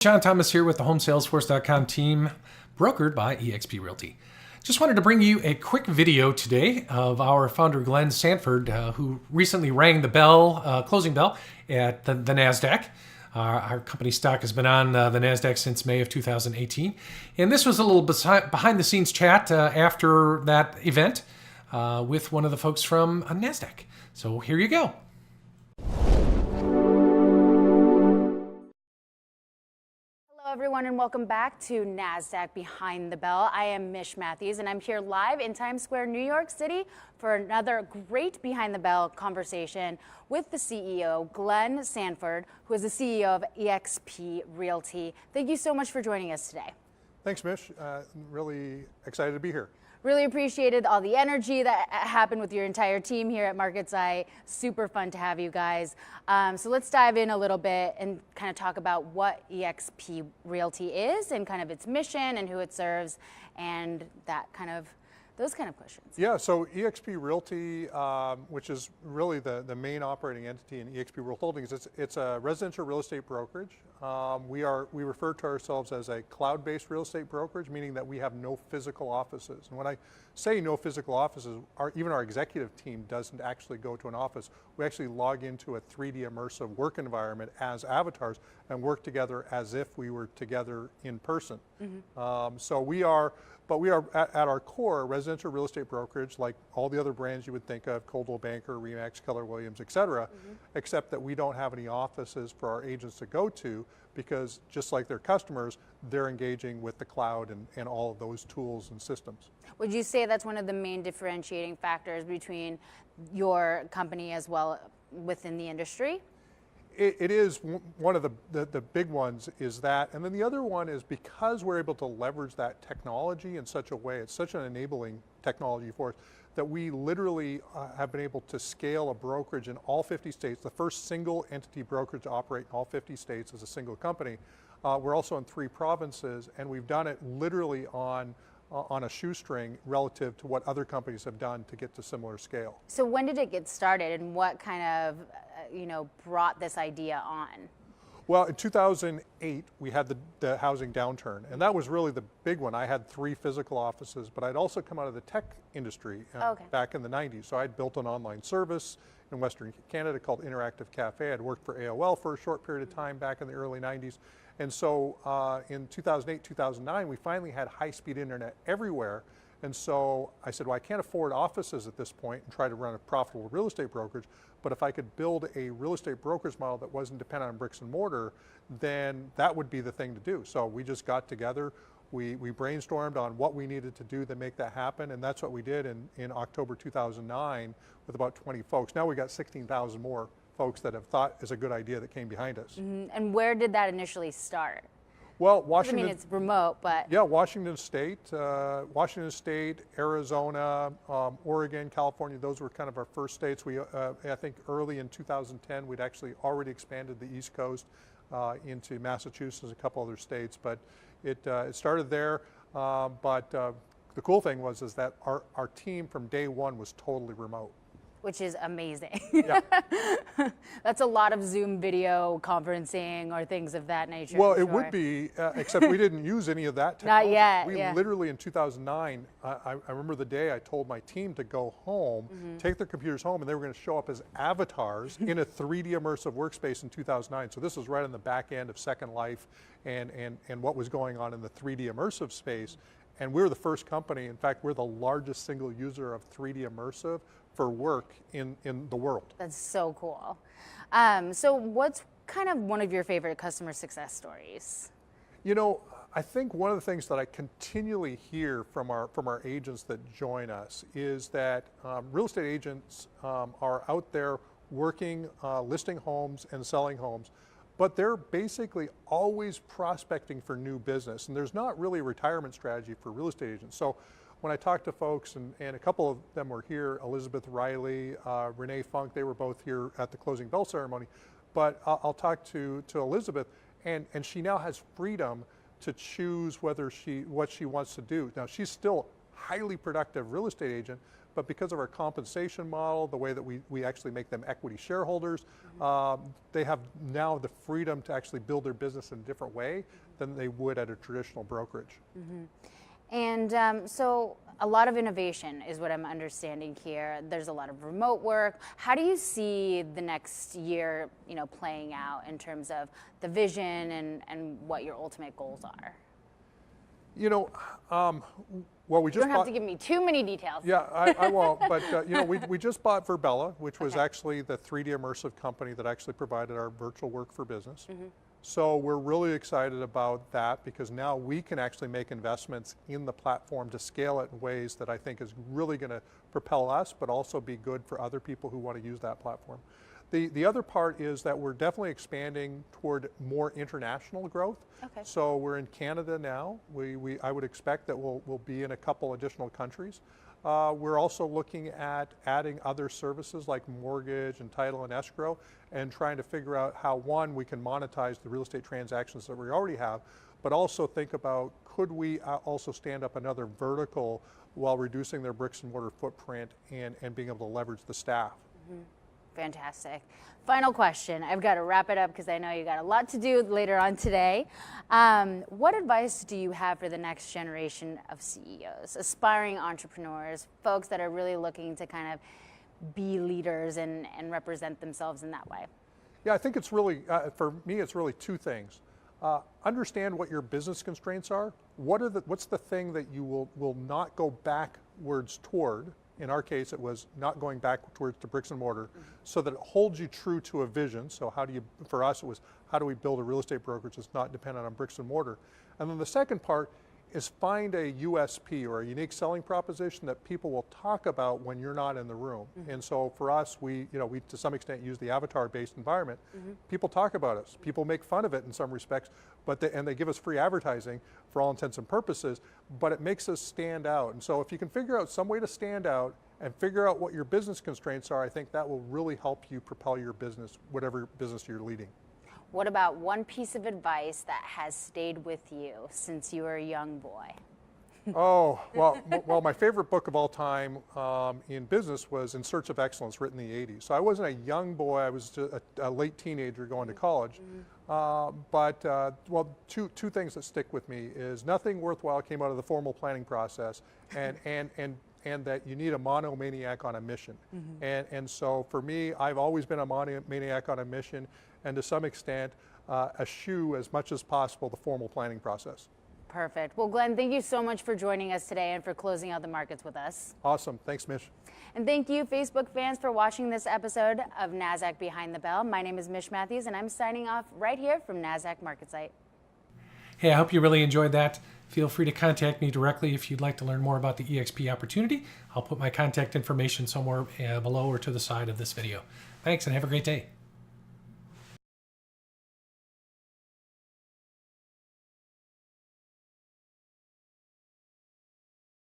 John Thomas here with the HomeSalesForce.com team, brokered by eXp Realty. Just wanted to bring you a quick video today of our founder Glenn Sanford, who recently rang the bell, closing bell at the NASDAQ. Our company stock has been on the NASDAQ since May of 2018. And this was a little behind the scenes chat after that event with one of the folks from NASDAQ. So here you go. Everyone, and welcome back to NASDAQ Behind the Bell. I am Mish Matthews, and I'm here live in Times Square, New York City for another great Behind the Bell conversation with the CEO, Glenn Sanford, who is the CEO of eXp Realty. Thank you so much for joining us today. Thanks, Mish. Really excited to be here. Really appreciated all the energy that happened with your entire team here at MarketSite. Super fun to have you guys. So let's dive in a little bit and kind of talk about what eXp Realty is and kind of its mission and who it serves and those kind of questions. Yeah, so eXp Realty, which is really the main operating entity in eXp Realty Holdings, it's a residential real estate brokerage. We refer to ourselves as a cloud-based real estate brokerage, meaning that we have no physical offices. And when I say no physical offices, even our executive team doesn't actually go to an office. We actually log into a 3D immersive work environment as avatars and work together as if we were together in person. Mm-hmm. But we are at our core a residential real estate brokerage, like all the other brands you would think of, Coldwell Banker, RE/MAX, Keller Williams, et cetera, except that we don't have any offices for our agents to go to because just like their customers, they're engaging with the cloud and all of those tools and systems. Would you say that's one of the main differentiating factors between your company as well within the industry? It is one of the big ones is that, and then the other one is because we're able to leverage that technology in such a way, it's such an enabling technology for us, that we literally have been able to scale a brokerage in all 50 states, the first single entity brokerage to operate in all 50 states as a single company. We're also in 3 provinces, and we've done it literally on a shoestring relative to what other companies have done to get to similar scale. So when did it get started and what kind of, brought this idea on? Well, in 2008, we had the housing downturn, and that was really the big one. I had 3 physical offices, but I'd also come out of the tech industry back in the 90s. So I'd built an online service in Western Canada called Interactive Cafe. I'd worked for AOL for a short period of time back in the early 90s. And so in 2008, 2009, we finally had high-speed internet everywhere. And so I said, well, I can't afford offices at this point and try to run a profitable real estate brokerage, but if I could build a real estate brokerage model that wasn't dependent on bricks and mortar, then that would be the thing to do. So we just got together, we brainstormed on what we needed to do to make that happen, and that's what we did in October 2009 with about 20 folks. Now we got 16,000 more folks that have thought is a good idea that came behind us. Mm-hmm. And where did that initially start? Well, Washington. I mean, it's remote, but. Yeah, Washington State, Arizona, Oregon, California, those were kind of our first states. We, I think early in 2010, we'd actually already expanded the East Coast into Massachusetts and a couple other states, but it started there. But the cool thing was that our team from day one was totally remote. Which is amazing. Yeah. That's a lot of Zoom video conferencing or things of that nature. Well, it would be, except we didn't use any of that technology. Not yet, We literally in 2009, I remember the day I told my team to go home, take their computers home, and they were going to show up as avatars in a 3D immersive workspace in 2009. So this was right on the back end of Second Life and what was going on in the 3D immersive space. And we're the first company, in fact, we're the largest single user of 3D immersive for work in the world. That's so cool. So what's kind of one of your favorite customer success stories? You know, I think one of the things that I continually hear from our agents that join us is that real estate agents are out there working, listing homes and selling homes, but they're basically always prospecting for new business, and there's not really a retirement strategy for real estate agents. So when I talk to folks, and a couple of them were here, Elizabeth Riley, Renee Funk, they were both here at the closing bell ceremony, but I'll talk to Elizabeth, and she now has freedom to choose what she wants to do. Now she's still highly productive real estate agent, but because of our compensation model, the way that we actually make them equity shareholders, they have now the freedom to actually build their business in a different way than they would at a traditional brokerage. And so a lot of innovation is what I'm understanding here. There's a lot of remote work. How do you see the next year, playing out in terms of the vision and what your ultimate goals are? Well, we You just don't have to give me too many details. Yeah, I won't. But we just bought Virbela, which was actually the 3D immersive company that actually provided our virtual work for business. So we're really excited about that because now we can actually make investments in the platform to scale it in ways that I think is really going to propel us, but also be good for other people who want to use that platform. The other part is that we're definitely expanding toward more international growth. Okay. So we're in Canada now. I would expect that we'll be in a couple additional countries. We're also looking at adding other services like mortgage and title and escrow and trying to figure out how, one, we can monetize the real estate transactions that we already have, but also think about could we also stand up another vertical while reducing their bricks and mortar footprint and being able to leverage the staff. Fantastic. Final question. I've got to wrap it up because I know you got a lot to do later on today. What advice do you have for the next generation of CEOs, aspiring entrepreneurs, folks that are really looking to kind of be leaders and represent themselves in that way? Yeah, I think it's really, for me, it's really two things. Understand what your business constraints are. What's the thing that you will not go backwards toward? In our case, it was not going back towards the bricks and mortar, so that it holds you true to a vision. So for us, it was how do we build a real estate brokerage that's not dependent on bricks and mortar? And then the second part is find a USP or a unique selling proposition that people will talk about when you're not in the room. And so for us, we to some extent use the avatar-based environment. People talk about us. People make fun of it in some respects, and they give us free advertising for all intents and purposes, but it makes us stand out. And so if you can figure out some way to stand out and figure out what your business constraints are, I think that will really help you propel your business, whatever business you're leading. What about one piece of advice that has stayed with you since you were a young boy? Oh, well, my favorite book of all time in business was In Search of Excellence, written in the 80s. So I wasn't a young boy, I was a late teenager going to college. Well, two things that stick with me is nothing worthwhile came out of the formal planning process, and that you need a monomaniac on a mission. And so for me, I've always been a monomaniac on a mission, and to some extent, eschew as much as possible the formal planning process. Perfect. Well, Glenn, thank you so much for joining us today and for closing out the markets with us. Awesome. Thanks, Mish. And thank you, Facebook fans, for watching this episode of NASDAQ Behind the Bell. My name is Mish Matthews, and I'm signing off right here from NASDAQ MarketSite. Hey, I hope you really enjoyed that. Feel free to contact me directly if you'd like to learn more about the eXp opportunity. I'll put my contact information somewhere below or to the side of this video. Thanks, and have a great day.